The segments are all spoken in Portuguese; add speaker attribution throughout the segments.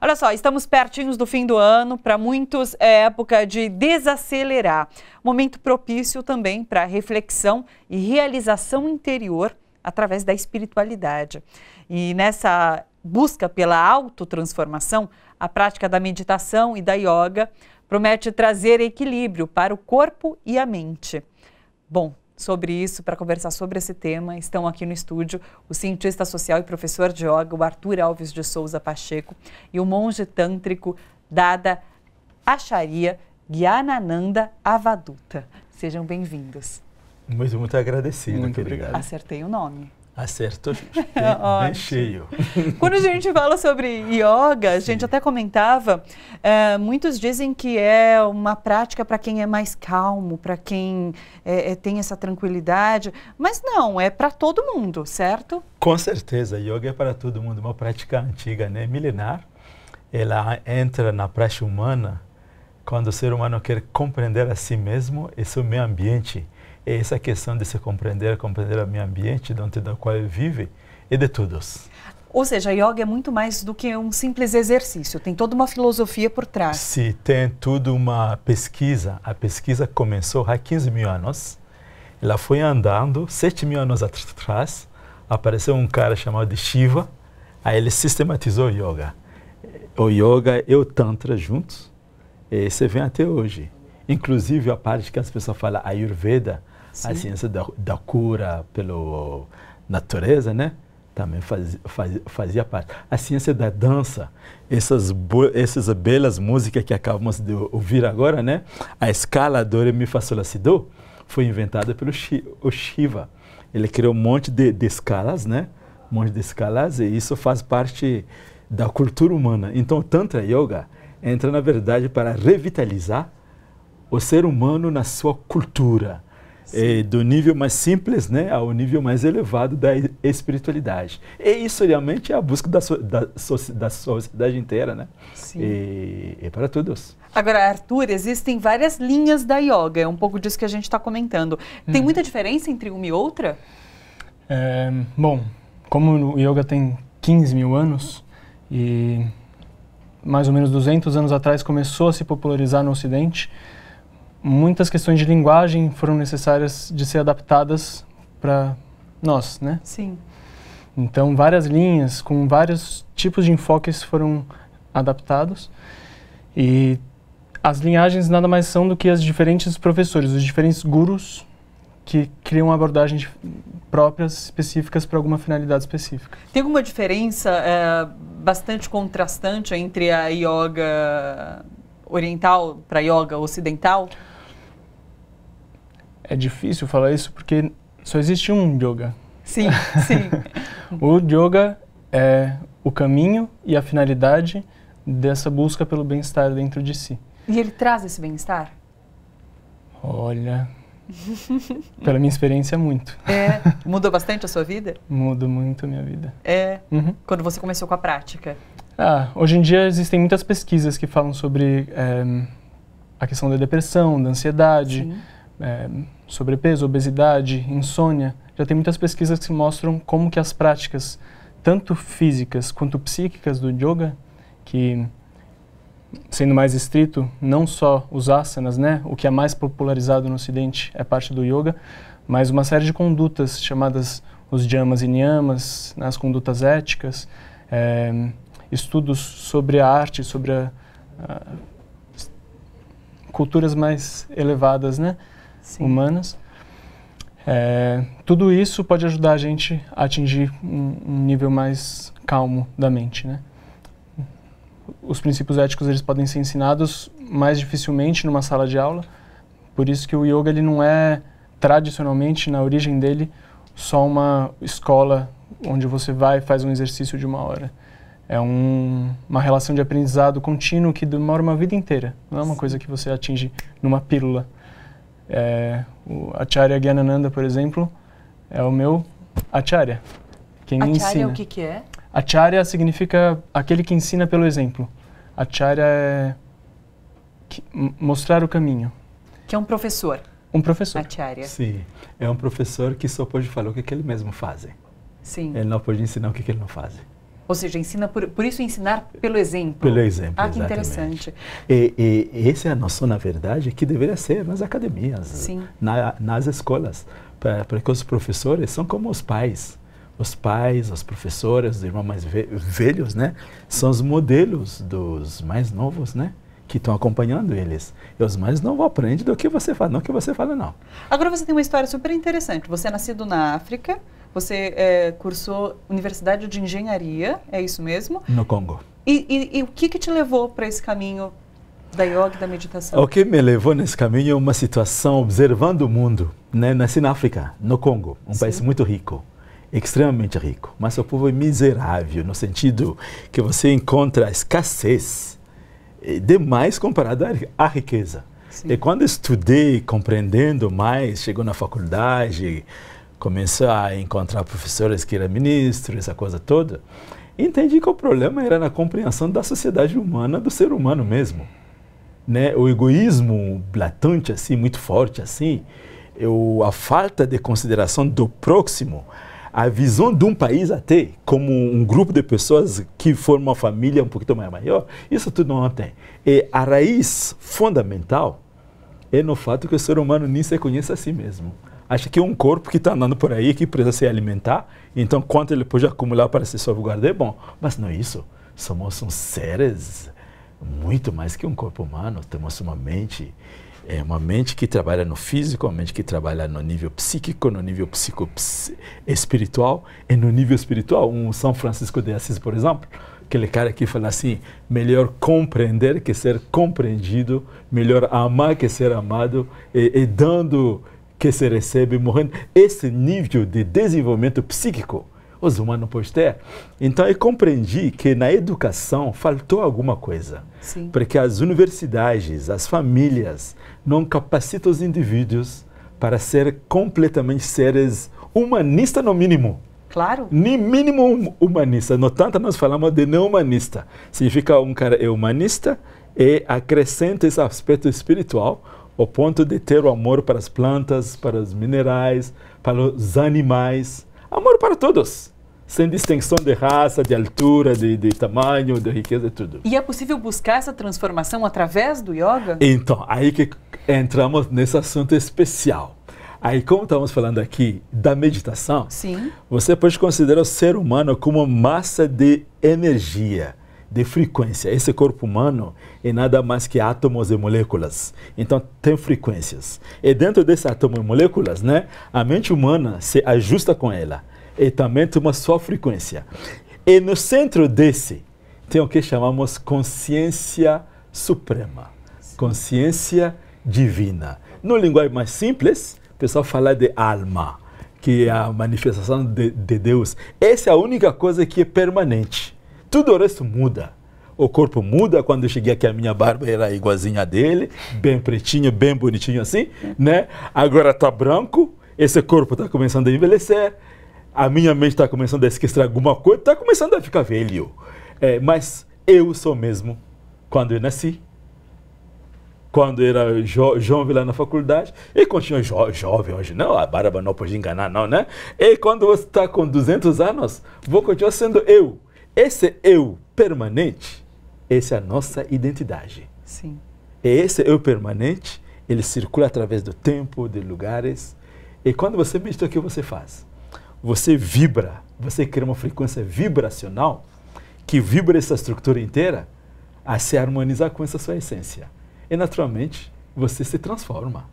Speaker 1: Olha só, estamos pertinhos do fim do ano, para muitos é época de desacelerar. Momento propício também para reflexão e realização interior através da espiritualidade. E nessa busca pela autotransformação, a prática da meditação e da yoga promete trazer equilíbrio para o corpo e a mente. Bom, sobre isso, para conversar sobre esse tema, estão aqui no estúdio o cientista social e professor de yoga, o Arthur Alves de Souza Pacheco, e o monge tântrico Dada Acharya Gyanananda Avaduta. Sejam bem-vindos.
Speaker 2: Muito agradecido.
Speaker 3: Muito obrigado.
Speaker 1: Acertei o nome.
Speaker 2: Acertou, bem cheio.
Speaker 1: Quando a gente fala sobre yoga, a gente até comentava, muitos dizem que é uma prática para quem é mais calmo, para quem tem essa tranquilidade, mas não, é para todo mundo, certo?
Speaker 2: Com certeza, yoga é para todo mundo, uma prática antiga, né, milenar. Ela entra na prática humana quando o ser humano quer compreender a si mesmo e seu meio ambiente. É essa questão de se compreender o meio ambiente dentro do qual ele vive e de todos.
Speaker 1: Ou seja, a yoga é muito mais do que um simples exercício, tem toda uma filosofia por trás.
Speaker 2: Sim, tem tudo uma pesquisa. A pesquisa começou há 15 mil anos. Ela foi andando, 7 mil anos atrás, apareceu um cara chamado de Shiva, aí ele sistematizou o yoga. O yoga e o tantra juntos, e você vem até hoje. Inclusive a parte que as pessoas falam Ayurveda, sim, a ciência da cura pela natureza, né? Também fazia parte. A ciência da dança, essas belas músicas que acabamos de ouvir agora, né? A escala do Re, Mi, Fá, Sol, La, Si, Do foi inventada pelo Shiva. Ele criou um monte de escalas, né? Um monte de escalas, e isso faz parte da cultura humana. Então o Tantra Yoga entra, na verdade, para revitalizar o ser humano na sua cultura, do nível mais simples, né, ao nível mais elevado da espiritualidade. E isso realmente é a busca da sociedade inteira, né? Sim. E para todos.
Speaker 1: Agora, Arthur, existem várias linhas da yoga, é um pouco disso que a gente está comentando. Tem muita diferença entre uma e outra?
Speaker 3: Bom, como o yoga tem 15 mil anos e mais ou menos 200 anos atrás começou a se popularizar no Ocidente, muitas questões de linguagem foram necessárias de ser adaptadas para nós, né?
Speaker 1: Sim.
Speaker 3: Então, várias linhas com vários tipos de enfoques foram adaptados e as linhagens nada mais são do que as diferentes professores, os diferentes gurus que criam abordagens próprias, específicas para alguma finalidade específica.
Speaker 1: Tem alguma diferença bastante contrastante entre a yoga oriental para a yoga ocidental?
Speaker 3: É difícil falar isso porque só existe um yoga.
Speaker 1: Sim, sim.
Speaker 3: O yoga é o caminho e a finalidade dessa busca pelo bem-estar dentro de si.
Speaker 1: E ele traz esse bem-estar?
Speaker 3: Olha, pela minha experiência, muito.
Speaker 1: Mudou bastante a sua vida?
Speaker 3: Mudou muito a minha vida.
Speaker 1: Quando você começou com a prática?
Speaker 3: Hoje em dia existem muitas pesquisas que falam sobre a questão da depressão, da ansiedade, sobrepeso, obesidade, insônia. Já tem muitas pesquisas que mostram como que as práticas, tanto físicas quanto psíquicas do yoga, que, sendo mais estrito, não só os asanas, né, o que é mais popularizado no Ocidente é parte do yoga, mas uma série de condutas chamadas os yamas e niyamas, as condutas éticas, estudos sobre a arte, sobre culturas mais elevadas, né, humanas. Tudo isso pode ajudar a gente a atingir um nível mais calmo da mente, né? Os princípios éticos eles podem ser ensinados mais dificilmente numa sala de aula, por isso que o yoga ele não é tradicionalmente, na origem dele, só uma escola onde você vai e faz um exercício de 1 hora. É uma relação de aprendizado contínuo que demora uma vida inteira. Não é uma coisa que você atinge numa pílula. O Acharya Gyanananda, por exemplo, é o meu Acharya. Quem me ensina.
Speaker 1: Acharya, o que é?
Speaker 3: Acharya significa aquele que ensina pelo exemplo. Acharya é mostrar o caminho.
Speaker 1: Que é um professor.
Speaker 3: Um professor.
Speaker 1: Acharya.
Speaker 2: Sim, é um professor que só pode falar o que ele mesmo faz.
Speaker 1: Sim.
Speaker 2: Ele não pode ensinar o que ele não faz.
Speaker 1: Ou seja, ensina por isso ensinar pelo exemplo.
Speaker 2: Pelo exemplo,
Speaker 1: Ah, que
Speaker 2: exatamente.
Speaker 1: interessante.
Speaker 2: E essa é a noção, na verdade, que deveria ser nas academias,
Speaker 1: Sim.
Speaker 2: Nas escolas, porque os professores são como os pais. Os pais, os professores, os irmãos mais velhos, né, são os modelos dos mais novos, né, que estão acompanhando eles. E os mais novos aprendem do que você fala, não do que você fala, não.
Speaker 1: Agora você tem uma história super interessante. Você é nascido na África, você cursou Universidade de Engenharia, é isso mesmo?
Speaker 2: No Congo.
Speaker 1: E o que te levou para esse caminho da yoga e da meditação?
Speaker 2: O que me levou nesse caminho é uma situação observando o mundo, né? Nasci na África, no Congo, um país muito rico, extremamente rico, mas o povo é miserável, no sentido que você encontra escassez demais comparado à riqueza. Sim. E quando estudei, compreendendo mais, chegou na faculdade, comecei a encontrar professores que eram ministros, essa coisa toda, entendi que o problema era na compreensão da sociedade humana, do ser humano mesmo. Né? O egoísmo latente, assim, muito forte, assim, a falta de consideração do próximo, a visão de um país até como um grupo de pessoas que formam uma família um pouquinho mais maior, isso tudo não tem. E a raiz fundamental é no fato que o ser humano nem se conhece a si mesmo. Acha que é um corpo que está andando por aí, que precisa se alimentar, então quanto ele pode acumular para se salvaguardar é bom. Mas não é isso. Somos seres muito mais que um corpo humano. Temos uma mente que trabalha no físico, uma mente que trabalha no nível psíquico, no nível espiritual e no nível espiritual. Um São Francisco de Assis, por exemplo, aquele cara que fala assim, melhor compreender que ser compreendido, melhor amar que ser amado, e dando que se recebe, morrendo. Esse nível de desenvolvimento psíquico, os humanos podem ter. Então, eu compreendi que na educação faltou alguma coisa.
Speaker 1: Sim. Porque
Speaker 2: as universidades, as famílias, não capacitam os indivíduos para ser completamente seres humanistas no mínimo.
Speaker 1: Claro.
Speaker 2: Nem mínimo humanista. No tanto, nós falamos de não humanista. Significa um cara é humanista e acrescenta esse aspecto espiritual, ao ponto de ter o amor para as plantas, para os minerais, para os animais. Amor para todos, sem distinção de raça, de altura, de tamanho, de riqueza e tudo.
Speaker 1: E é possível buscar essa transformação através do yoga?
Speaker 2: Então, aí que entramos nesse assunto especial. Aí, como estamos falando aqui da meditação,
Speaker 1: sim,
Speaker 2: você pode considerar o ser humano como massa de energia, de frequência. Esse corpo humano é nada mais que átomos e moléculas. Então, tem frequências. E dentro desses átomos e moléculas, né, a mente humana se ajusta com ela. E também tem uma só frequência. E no centro desse, tem o que chamamos consciência suprema. Consciência divina. No linguagem mais simples, o pessoal fala de alma, que é a manifestação de Deus. Essa é a única coisa que é permanente. Tudo o resto muda. O corpo muda. Quando eu cheguei aqui, a minha barba era igualzinha dele, bem pretinho, bem bonitinho assim, né? Agora está branco, esse corpo está começando a envelhecer, a minha mente está começando a esquecer alguma coisa, está começando a ficar velho. Mas eu sou mesmo quando eu nasci, quando era jovem lá na faculdade, e continuo jovem hoje, não, a barba não pode enganar não, né? E quando você está com 200 anos, vou continuar sendo eu. Esse eu permanente, essa é a nossa identidade.
Speaker 1: Sim.
Speaker 2: E esse eu permanente, ele circula através do tempo, de lugares. E quando você medita, o que você faz? Você vibra, você cria uma frequência vibracional que vibra essa estrutura inteira a se harmonizar com essa sua essência. E naturalmente, você se transforma.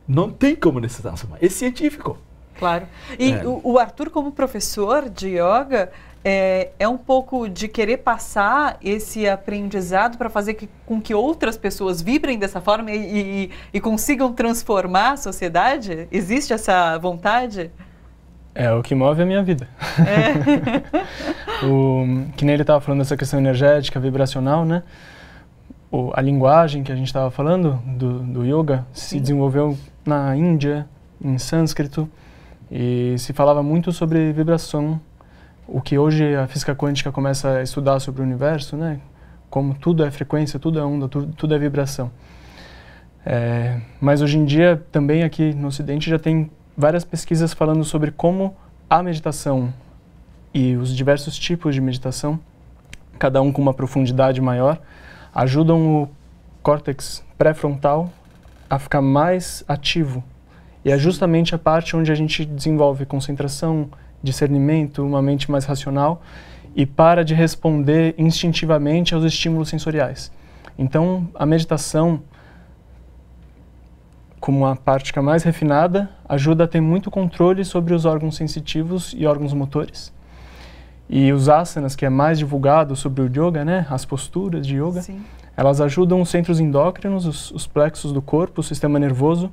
Speaker 2: Não tem como não se transformar. É científico.
Speaker 1: Claro. E o Arthur, como professor de yoga, é um pouco de querer passar esse aprendizado para fazer com que outras pessoas vibrem dessa forma e consigam transformar a sociedade? Existe essa vontade?
Speaker 3: É o que move a minha vida. Que nem ele estava falando dessa questão energética, vibracional, né? A linguagem que a gente estava falando do yoga se desenvolveu na Índia, em sânscrito, e se falava muito sobre vibração, o que hoje a física quântica começa a estudar sobre o universo, né? Como tudo é frequência, tudo é onda, tudo é vibração. Mas hoje em dia, também aqui no Ocidente, já tem várias pesquisas falando sobre como a meditação e os diversos tipos de meditação, cada um com uma profundidade maior, ajudam o córtex pré-frontal a ficar mais ativo. E é justamente a parte onde a gente desenvolve concentração, discernimento, uma mente mais racional e para de responder instintivamente aos estímulos sensoriais. Então, a meditação, como uma prática mais refinada, ajuda a ter muito controle sobre os órgãos sensitivos e órgãos motores. E os asanas, que é mais divulgado sobre o yoga, né, as posturas de yoga,
Speaker 1: Sim.
Speaker 3: elas ajudam os centros endócrinos, os plexos do corpo, o sistema nervoso,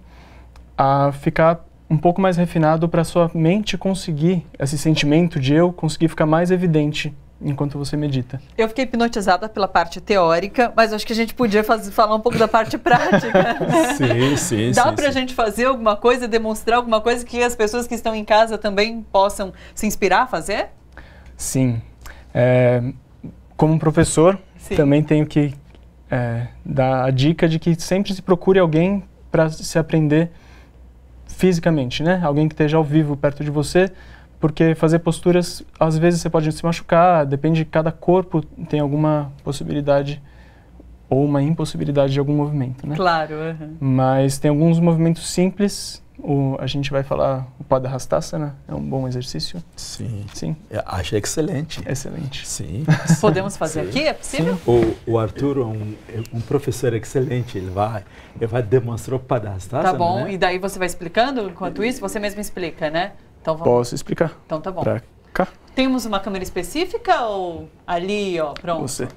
Speaker 3: a ficar um pouco mais refinado para a sua mente conseguir, esse sentimento de eu, conseguir ficar mais evidente enquanto você medita.
Speaker 1: Eu fiquei hipnotizada pela parte teórica, mas acho que a gente podia falar um pouco da parte prática.
Speaker 2: Sim.
Speaker 1: Dá pra gente fazer alguma coisa, demonstrar alguma coisa que as pessoas que estão em casa também possam se inspirar a fazer?
Speaker 3: Sim. Como professor,
Speaker 1: Sim.
Speaker 3: também tenho que dar a dica de que sempre se procure alguém para se aprender fisicamente, né? Alguém que esteja ao vivo perto de você, porque fazer posturas, às vezes você pode se machucar, depende de cada corpo, tem alguma possibilidade ou uma impossibilidade de algum movimento, né?
Speaker 1: Claro.
Speaker 3: Mas tem alguns movimentos simples, a gente vai falar o Padahastasana, é um bom exercício.
Speaker 2: Sim.
Speaker 3: Sim.
Speaker 2: Eu acho excelente.
Speaker 3: Excelente.
Speaker 2: Sim.
Speaker 1: Podemos fazer aqui? É possível?
Speaker 2: O Arthur é um professor excelente, ele vai demonstrar o Padahastasana,
Speaker 1: Tá bom,
Speaker 2: né?
Speaker 1: e daí você vai explicando? Enquanto isso, você mesmo explica, né? Então vamos.
Speaker 3: Posso explicar?
Speaker 1: Então tá bom.
Speaker 3: Pra cá.
Speaker 1: Temos uma câmera específica ou ali, ó, pronto?
Speaker 3: Você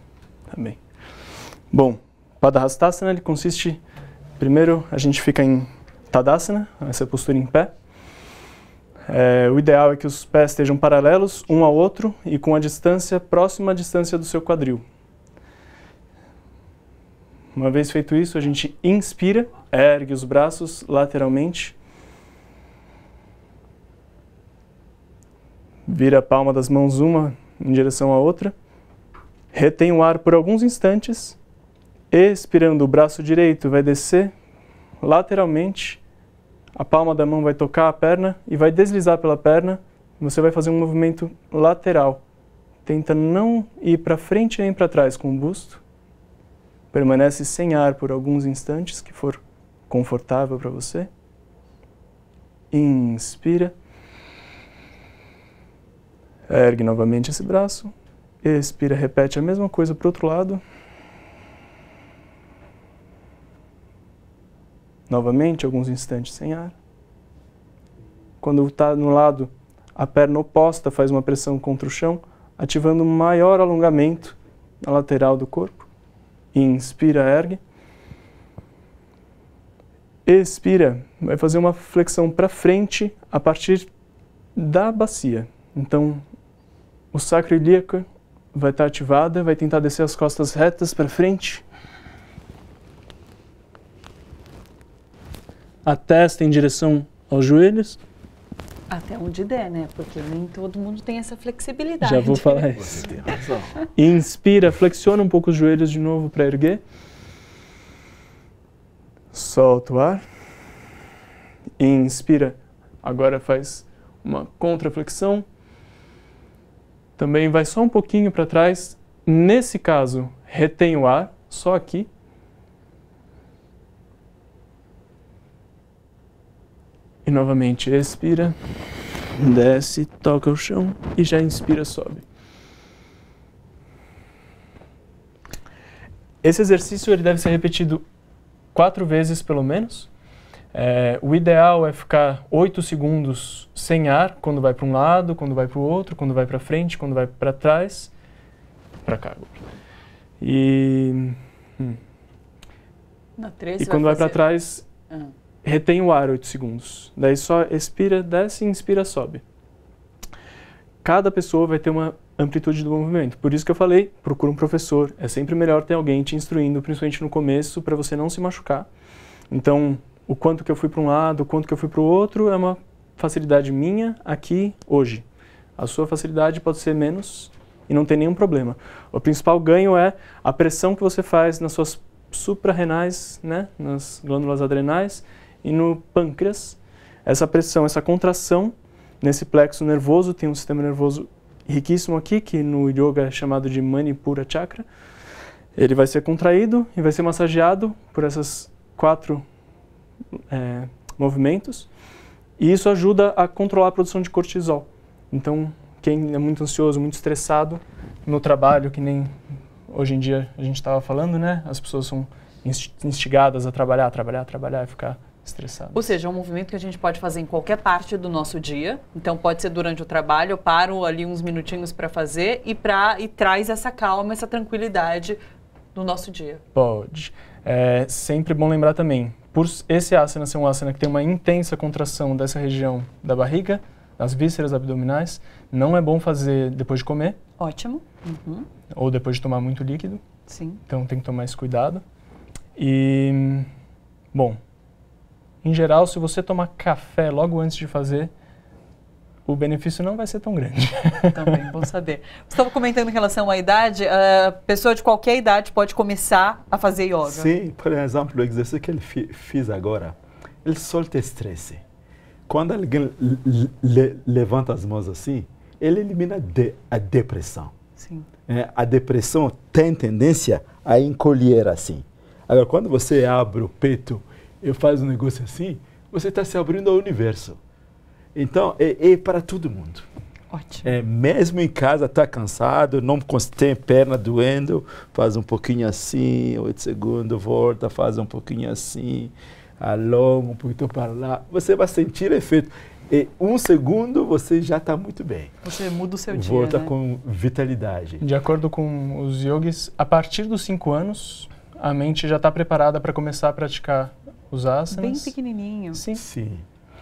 Speaker 3: também. Bom, Padahastasana, ele consiste... Primeiro, a gente fica em Tadasana, essa postura em pé. O ideal é que os pés estejam paralelos um ao outro e com a distância próxima à distância do seu quadril. Uma vez feito isso, a gente inspira, ergue os braços lateralmente, vira a palma das mãos uma em direção à outra, retém o ar por alguns instantes, expirando, o braço direito vai descer lateralmente, a palma da mão vai tocar a perna e vai deslizar pela perna, você vai fazer um movimento lateral. Tenta não ir para frente nem para trás com o busto, permanece sem ar por alguns instantes, que for confortável para você. Inspira. Ergue novamente esse braço. Expira, repete a mesma coisa para o outro lado. Novamente, alguns instantes sem ar. Quando está no lado, a perna oposta faz uma pressão contra o chão, ativando um maior alongamento na lateral do corpo. Inspira, ergue. Expira, vai fazer uma flexão para frente a partir da bacia. Então, o sacro ilíaco vai estar ativada, vai tentar descer as costas retas para frente. A testa em direção aos joelhos.
Speaker 1: Até onde der, né? Porque nem todo mundo tem essa flexibilidade.
Speaker 3: Já vou falar isso.
Speaker 2: Você tem razão.
Speaker 3: Inspira, flexiona um pouco os joelhos de novo para erguer. Solta o ar. Inspira. Agora faz uma contraflexão. Também vai só um pouquinho para trás. Nesse caso, retém o ar, só aqui. E novamente expira, desce, toca o chão e já inspira, sobe. Esse exercício ele deve ser repetido 4 vezes pelo menos. O ideal é ficar 8 segundos sem ar, quando vai para um lado, quando vai para o outro, quando vai para frente, quando vai para trás, para cá agora. E quando vai para trás, retém o ar 8 segundos. Daí só expira, desce, inspira, sobe. Cada pessoa vai ter uma amplitude do movimento. Por isso que eu falei, procura um professor. É sempre melhor ter alguém te instruindo, principalmente no começo, para você não se machucar. Então, o quanto que eu fui para um lado, o quanto que eu fui para o outro, é uma facilidade minha aqui, hoje. A sua facilidade pode ser menos e não tem nenhum problema. O principal ganho é a pressão que você faz nas suas suprarrenais, né, nas glândulas adrenais, e no pâncreas. Essa pressão, essa contração nesse plexo nervoso, tem um sistema nervoso riquíssimo aqui, que no yoga é chamado de Manipura Chakra. Ele vai ser contraído e vai ser massageado por esses 4 movimentos. E isso ajuda a controlar a produção de cortisol. Então, quem é muito ansioso, muito estressado no trabalho, que nem hoje em dia a gente estava falando, né? As pessoas são instigadas a trabalhar e ficar estressadas.
Speaker 1: Ou seja, é um movimento que a gente pode fazer em qualquer parte do nosso dia. Então, pode ser durante o trabalho, eu paro ali uns minutinhos para fazer e traz essa calma, essa tranquilidade no nosso dia.
Speaker 3: Pode. É sempre bom lembrar também, por esse asana ser um asana que tem uma intensa contração dessa região da barriga, das vísceras abdominais, não é bom fazer depois de comer.
Speaker 1: Ótimo. Uhum.
Speaker 3: Ou depois de tomar muito líquido.
Speaker 1: Sim.
Speaker 3: Então tem que tomar esse cuidado. E, bom, em geral, se você tomar café logo antes de fazer, o benefício não vai ser tão grande.
Speaker 1: Também, bom saber. Você estava comentando em relação à idade, a pessoa de qualquer idade pode começar a fazer yoga.
Speaker 2: Sim, por exemplo, o exercício que ele fez agora, ele solta estresse. Quando alguém levanta as mãos assim, ele elimina a depressão.
Speaker 1: Sim.
Speaker 2: A depressão tem tendência a encolher assim. Agora, quando você abre o peito e faz um negócio assim, você está se abrindo ao universo. Então, é para todo mundo.
Speaker 1: Ótimo.
Speaker 2: Mesmo em casa, está cansado, não tem perna doendo, faz um pouquinho assim, 8 segundos, volta, faz um pouquinho assim, alonga um pouquinho para lá. Você vai sentir efeito. E 1 segundo, você já está muito bem.
Speaker 1: Você muda o seu dia,
Speaker 2: volta,
Speaker 1: né?
Speaker 2: com vitalidade.
Speaker 3: De acordo com os yogis, a partir dos 5 anos, a mente já está preparada para começar a praticar os asanas.
Speaker 1: Bem pequenininho.
Speaker 3: Sim.
Speaker 2: Sim.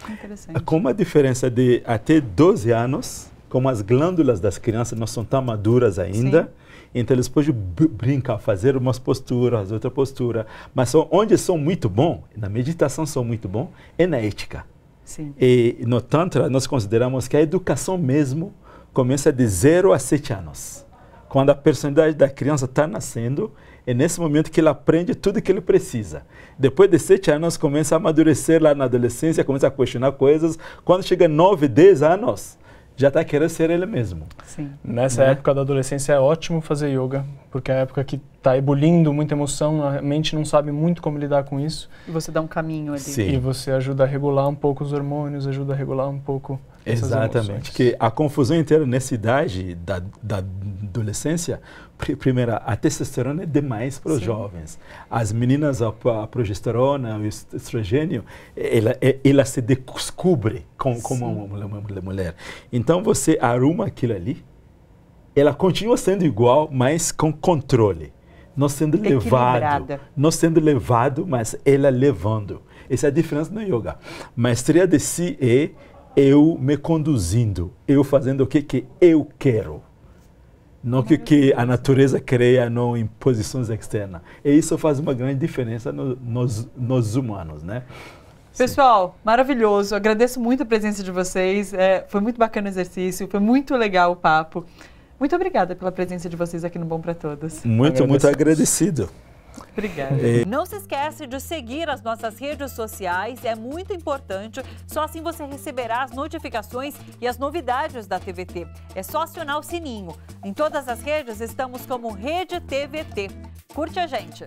Speaker 1: Interessante.
Speaker 2: Com uma diferença de até 12 anos, como as glândulas das crianças não são tão maduras ainda, sim, então eles podem brincar, fazer umas posturas, outra postura, mas onde são muito bons, na meditação são muito bons, é na ética.
Speaker 1: Sim.
Speaker 2: E no Tantra nós consideramos que a educação mesmo começa de 0 a 7 anos. Quando a personalidade da criança está nascendo, é nesse momento que ele aprende tudo que ele precisa. Depois de 7 anos, começa a amadurecer lá na adolescência, começa a questionar coisas. Quando chega a 9, 10 anos, já está querendo ser ele mesmo.
Speaker 3: Sim. Nessa época da adolescência é ótimo fazer yoga, porque é a época que está ebulindo muita emoção, a mente não sabe muito como lidar com isso.
Speaker 1: E você dá um caminho ali.
Speaker 2: Sim.
Speaker 3: E você ajuda a regular um pouco os hormônios, ajuda a regular um pouco essas
Speaker 2: exatamente,
Speaker 3: emoções.
Speaker 2: Que a confusão inteira nessa idade da adolescência, primeiro, a testosterona é demais para os jovens. As meninas, a progesterona, o estrogênio, ela se descobre como uma mulher. Então você arruma aquilo ali, ela continua sendo igual, mas com controle. Não sendo levado, mas ela levando. Essa é a diferença no yoga. Maestria de si é eu me conduzindo, eu fazendo o que eu quero. Não que a natureza cria, não imposições externas. E isso faz uma grande diferença nos humanos, né?
Speaker 1: Pessoal, maravilhoso. Agradeço muito a presença de vocês. Foi muito bacana o exercício, foi muito legal o papo. Muito obrigada pela presença de vocês aqui no Bom para Todos.
Speaker 2: Muito agradecido.
Speaker 1: Obrigada. Não se esquece de seguir as nossas redes sociais, é muito importante. Só assim você receberá as notificações e as novidades da TVT. É só acionar o sininho. Em todas as redes estamos como Rede TVT. Curte a gente!